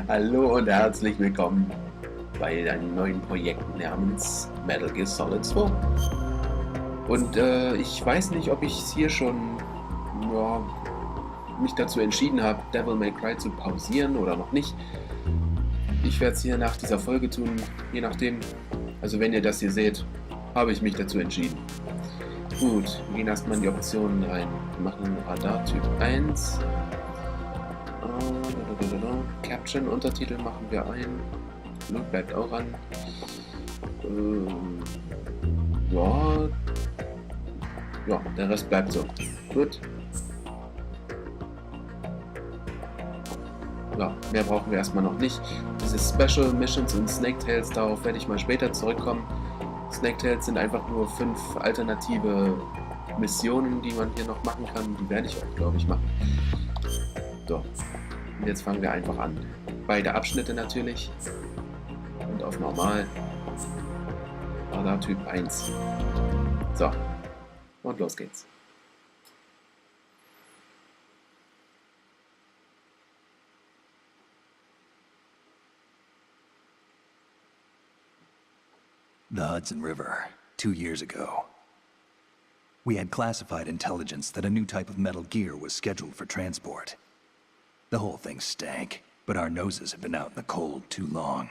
Hallo und herzlich willkommen bei einem neuen Projekt namens Metal Gear Solid 2. Und ich weiß nicht, ob ich es hier schon mich dazu entschieden habe, Devil May Cry zu pausieren oder noch nicht. Ich werde es hier nach dieser Folge tun, je nachdem. Also wenn ihr das hier seht, habe ich mich dazu entschieden. Gut, wir gehen erstmal in die Optionen rein. Wir machen Radar Typ 1. Caption, Untertitel machen wir ein. Loot bleibt auch an. Ja, der Rest bleibt so. Gut. Ja, mehr brauchen wir erstmal noch nicht. Diese Special Missions und Snake Tales, darauf werde ich mal später zurückkommen. Snake Tales sind einfach nur 5 alternative Missionen, die man hier noch machen kann. Die werde ich auch, glaube ich, machen. So, und jetzt fangen wir einfach an. Beide Abschnitte natürlich. Und auf normal. Radar Typ 1. So, und los geht's. The Hudson River, 2 years ago. We had classified intelligence that a new type of metal gear was scheduled for transport. The whole thing stank, but our noses had been out in the cold too long.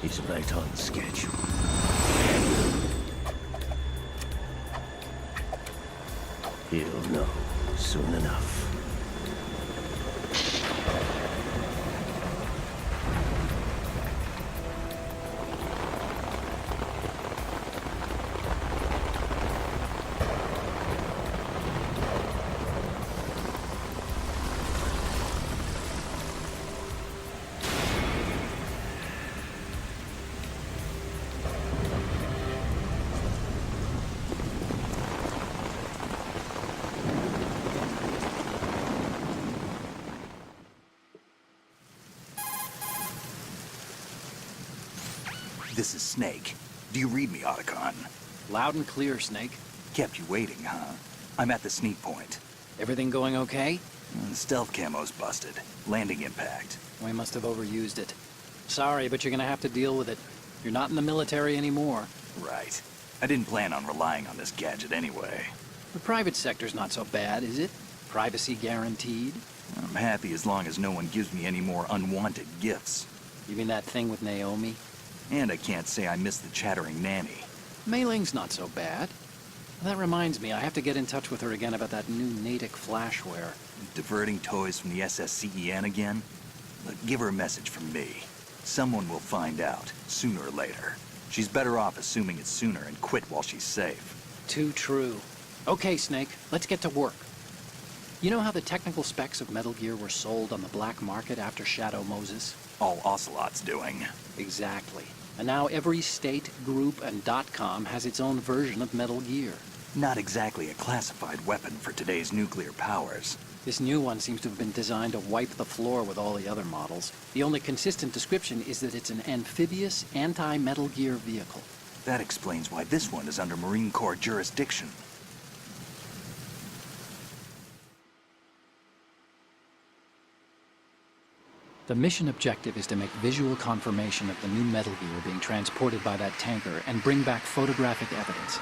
He's right on schedule. He'll know soon enough. This is Snake. Do you read me, Otacon? Loud and clear, Snake. Kept you waiting, huh? I'm at the sneak point. Everything going okay? Stealth camo's busted. Landing impact. We must have overused it. Sorry, but you're gonna have to deal with it. You're not in the military anymore. Right. I didn't plan on relying on this gadget anyway. The private sector's not so bad, is it? Privacy guaranteed? I'm happy as long as no one gives me any more unwanted gifts. You mean that thing with Naomi? And I can't say I miss the chattering nanny. Mei Ling's not so bad. That reminds me, I have to get in touch with her again about that new Natick flashware. Diverting toys from the SSCEN again? Look, give her a message from me. Someone will find out, sooner or later. She's better off assuming it's sooner and quit while she's safe. Too true. Okay, Snake, let's get to work. You know how the technical specs of Metal Gear were sold on the black market after Shadow Moses? All Ocelot's doing. Exactly. And now every state, group, and .com has its own version of Metal Gear. Not exactly a classified weapon for today's nuclear powers. This new one seems to have been designed to wipe the floor with all the other models. The only consistent description is that it's an amphibious, anti-Metal Gear vehicle. That explains why this one is under Marine Corps jurisdiction. The mission objective is to make visual confirmation of the new Metal Gear being transported by that tanker and bring back photographic evidence.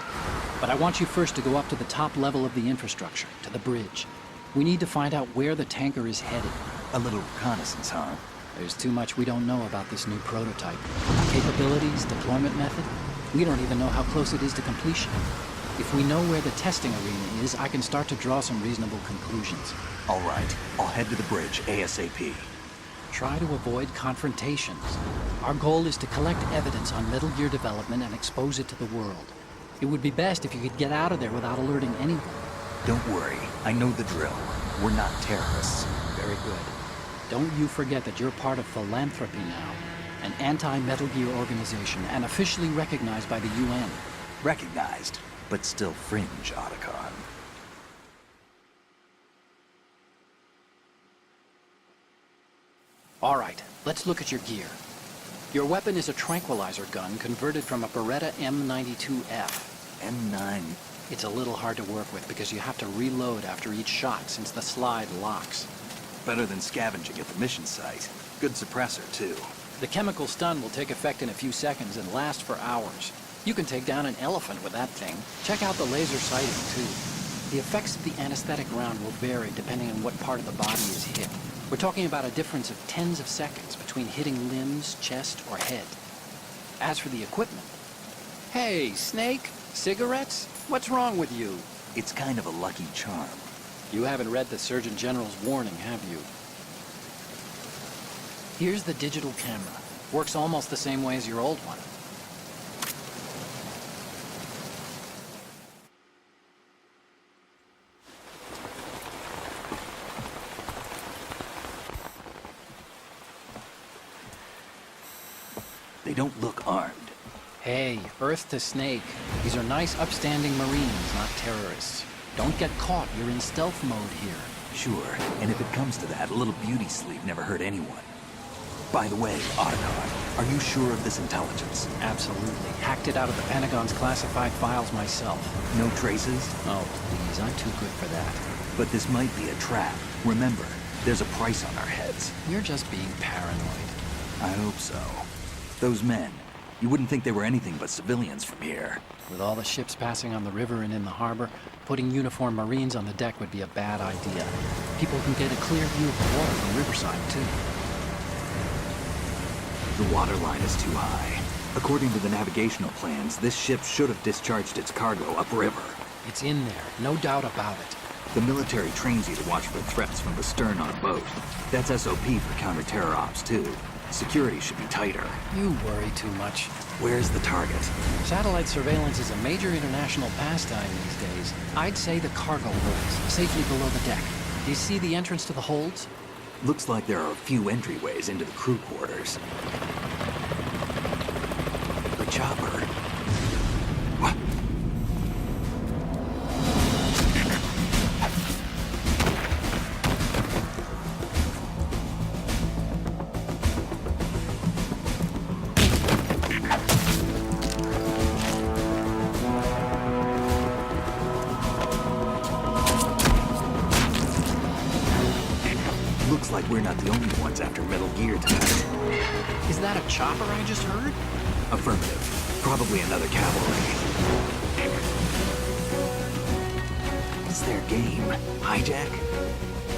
But I want you first to go up to the top level of the infrastructure, to the bridge. We need to find out where the tanker is headed. A little reconnaissance, huh? There's too much we don't know about this new prototype. Capabilities, deployment method. We don't even know how close it is to completion. If we know where the testing arena is, I can start to draw some reasonable conclusions. All right, I'll head to the bridge ASAP. Try to avoid confrontations. Our goal is to collect evidence on Metal Gear development and expose it to the world. It would be best if you could get out of there without alerting anyone. Don't worry, I know the drill. We're not terrorists. Very good. Don't you forget that you're part of Philanthropy now, an anti-Metal Gear organization and officially recognized by the UN. Recognized, but still fringe, Otacon. All right, let's look at your gear. Your weapon is a tranquilizer gun converted from a Beretta M92F. M9. It's a little hard to work with because you have to reload after each shot since the slide locks. Better than scavenging at the mission site. Good suppressor, too. The chemical stun will take effect in a few seconds and last for hours. You can take down an elephant with that thing. Check out the laser sighting, too. The effects of the anesthetic round will vary depending on what part of the body is hit. We're talking about a difference of tens of seconds between hitting limbs, chest, or head. As for the equipment... Hey, Snake! Cigarettes? What's wrong with you? It's kind of a lucky charm. You haven't read the Surgeon General's warning, have you? Here's the digital camera. Works almost the same way as your old one. They don't look armed. Hey, Earth to Snake. These are nice, upstanding Marines, not terrorists. Don't get caught. You're in stealth mode here. Sure, and if it comes to that, a little beauty sleep never hurt anyone. By the way, Otacon, are you sure of this intelligence? Absolutely. Hacked it out of the Pentagon's classified files myself. No traces? Oh, please. I'm too good for that. But this might be a trap. Remember, there's a price on our heads. You're just being paranoid. I hope so. Those men, you wouldn't think they were anything but civilians from here. With all the ships passing on the river and in the harbor, putting uniformed Marines on the deck would be a bad idea. People can get a clear view of the water from Riverside, too. The water line is too high. According to the navigational plans, this ship should have discharged its cargo upriver. It's in there, no doubt about it. The military trains you to watch for threats from the stern on a boat. That's SOP for counter-terror ops, too. Security should be tighter. You worry too much. Where's the target? Satellite surveillance is a major international pastime these days. I'd say the cargo holds, safely below the deck. Do you see the entrance to the holds? Looks like there are a few entryways into the crew quarters. The chopper. What? Looks like we're not the only ones after Metal Gear tonight. Is that a chopper I just heard? Affirmative. Probably another cavalry. It's their game. Hijack?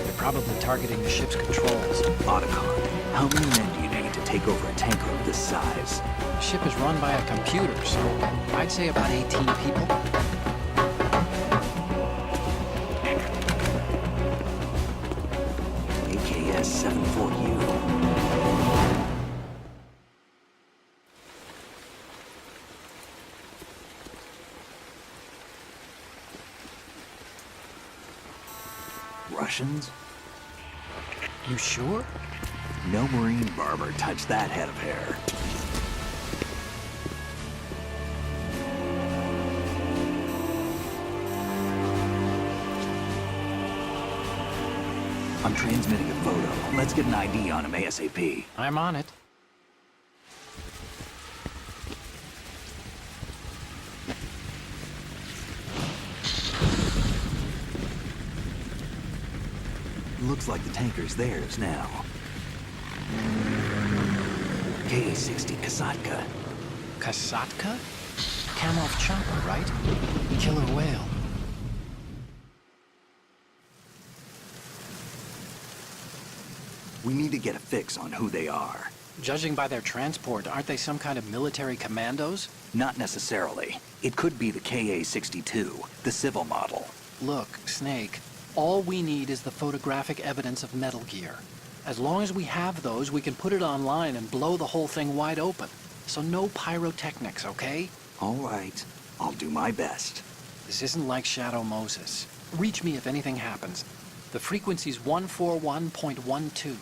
They're probably targeting the ship's controls. Otacon, how many men do you need to take over a tanker of this size? The ship is run by a computer, so I'd say about 18 people. AKS 74U. Russians? You sure? No Marine barber touched that head of hair. I'm transmitting a photo. Let's get an ID on him ASAP. I'm on it. Looks like the tanker's theirs now. Ka-60 Kasatka. Kasatka? Kamov chopper, right? Killer whale. We need to get a fix on who they are. Judging by their transport, aren't they some kind of military commandos? Not necessarily. It could be the Ka-62, the civil model. Look, Snake, all we need is the photographic evidence of Metal Gear. As long as we have those, we can put it online and blow the whole thing wide open. So no pyrotechnics, okay? All right. I'll do my best. This isn't like Shadow Moses. Reach me if anything happens. The frequency's 141.12.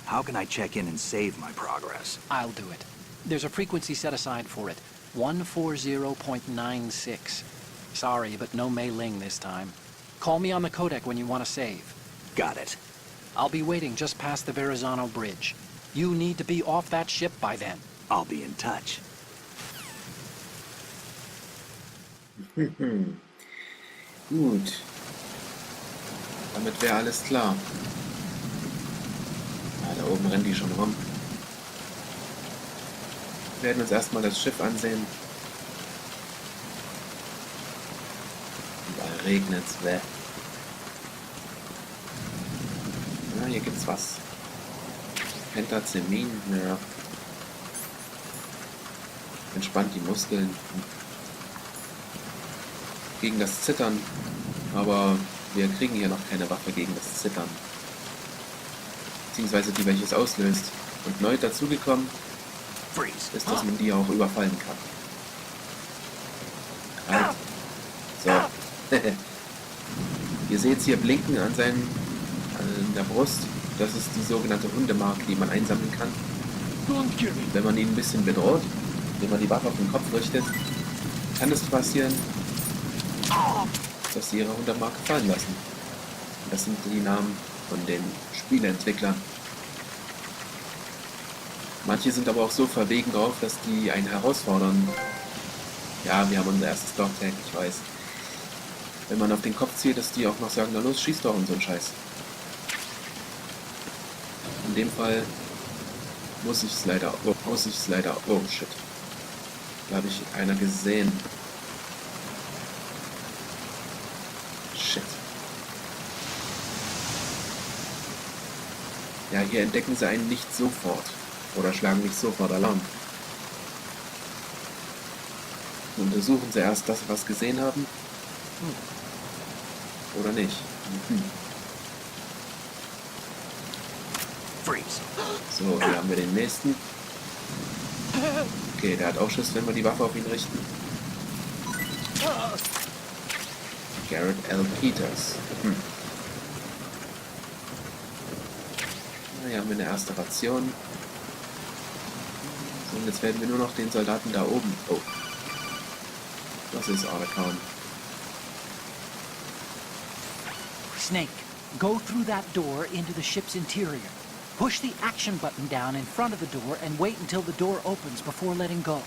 How can I check in and save my progress? I'll do it. There's a frequency set aside for it. 140.96. Sorry, but no Mei Ling this time. Call me on the codec when you want to save. Got it. I'll be waiting just past the Verrazano Bridge. You need to be off that ship by then. I'll be in touch. Gut. Damit wäre alles klar. Ja, da oben rennen die schon rum. Wir werden uns erstmal das Schiff ansehen. Überall regnet's. Bäh. Ja, hier gibt's was. Pentazemin, ja. Entspannt die Muskeln. Gegen das Zittern. Aber wir kriegen hier noch keine Waffe gegen das Zittern. Beziehungsweise die, welches auslöst. Und neu dazugekommen ist, dass man die auch überfallen kann. Halt. So. Ihr seht hier blinken an der Brust. Das ist die sogenannte Hundemarke, die man einsammeln kann. Wenn man ihn ein bisschen bedroht, wenn man die Waffe auf den Kopf richtet, kann es passieren, dass sie ihre Hundemarke fallen lassen. Das sind die Namen von den Spieleentwicklern. Manche sind aber auch so verwegen drauf, dass die einen herausfordern. Ja, wir haben unser erstes Dogtag, ich weiß. Wenn man auf den Kopf zielt, dass die auch noch sagen, na los, schieß doch und so ein Scheiß. In dem Fall muss ich es leider, oh shit. Da habe ich einer gesehen. Shit. Ja, hier entdecken sie einen nicht sofort. Oder schlagen nicht sofort Alarm. Untersuchen sie erst das, was gesehen haben. Oder nicht. So, hier haben wir den nächsten. Okay, der hat auch Schiss, wenn wir die Waffe auf ihn richten. Garrett L. Peters. Hier haben wir eine erste Ration. So, und jetzt werden wir nur noch den Soldaten da oben. Oh. Das ist Otacon. Snake, go through that door into the ship's interior. Push the action button down in front of the door and wait until the door opens before letting go.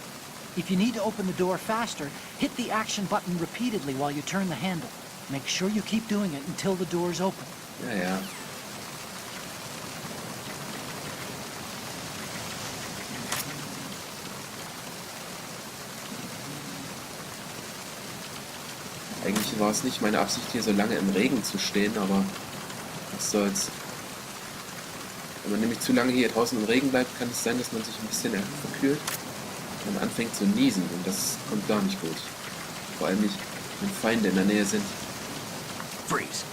If you need to open the door faster, hit the action button repeatedly while you turn the handle. Make sure you keep doing it until the door's open. Ja, ja. Eigentlich war es nicht meine Absicht, hier so lange im Regen zu stehen, aber was soll's. Wenn man nämlich zu lange hier draußen im Regen bleibt, kann es sein, dass man sich ein bisschen verkühlt und anfängt zu niesen und das kommt gar nicht gut. Vor allem nicht, wenn Feinde in der Nähe sind. Freeze.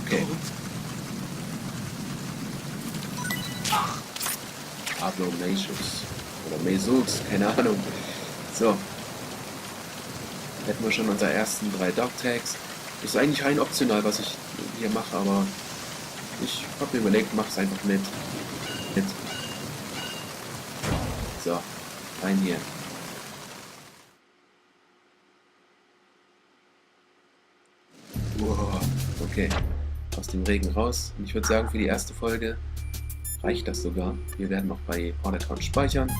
Okay. Pablo Mesus. Oder Mesus, keine Ahnung. So. Hätten wir schon unsere ersten 3 Dog-Tags. Ist eigentlich rein optional, was ich hier mache, aber ich habe mir überlegt, mach es einfach mit. So, rein hier. Wow, okay. aus dem Regen raus. Und ich würde sagen, für die erste Folge reicht das sogar. Wir werden noch bei Otacon speichern.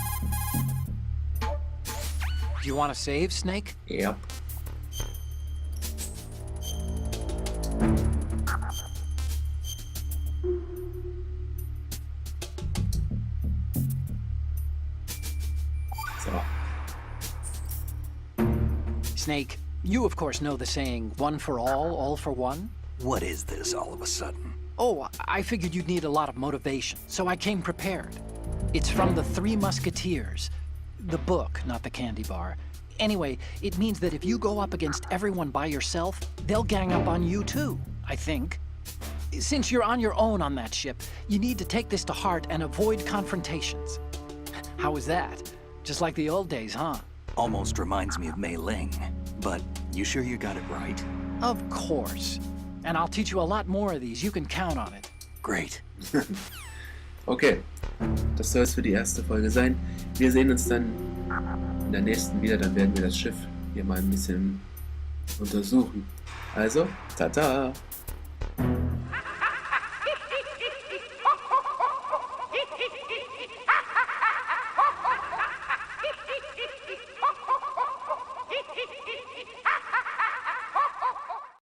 Do you want to save, Snake? Ja. So. Snake, you of course know the saying, one for all for one? What is this all of a sudden? Oh, I figured you'd need a lot of motivation, so I came prepared. It's from the Three Musketeers. The book, not the candy bar. Anyway, it means that if you go up against everyone by yourself, they'll gang up on you too, I think. Since you're on your own on that ship, you need to take this to heart and avoid confrontations. How was that? Just like the old days, huh? Almost reminds me of Mei Ling. But you sure you got it right? Of course. And I'll teach you a lot more of these. You can count on it. Great. Okay, das soll es für die erste Folge sein. Wir sehen uns dann in der nächsten wieder, dann werden wir das Schiff hier mal ein bisschen untersuchen. Also, tata!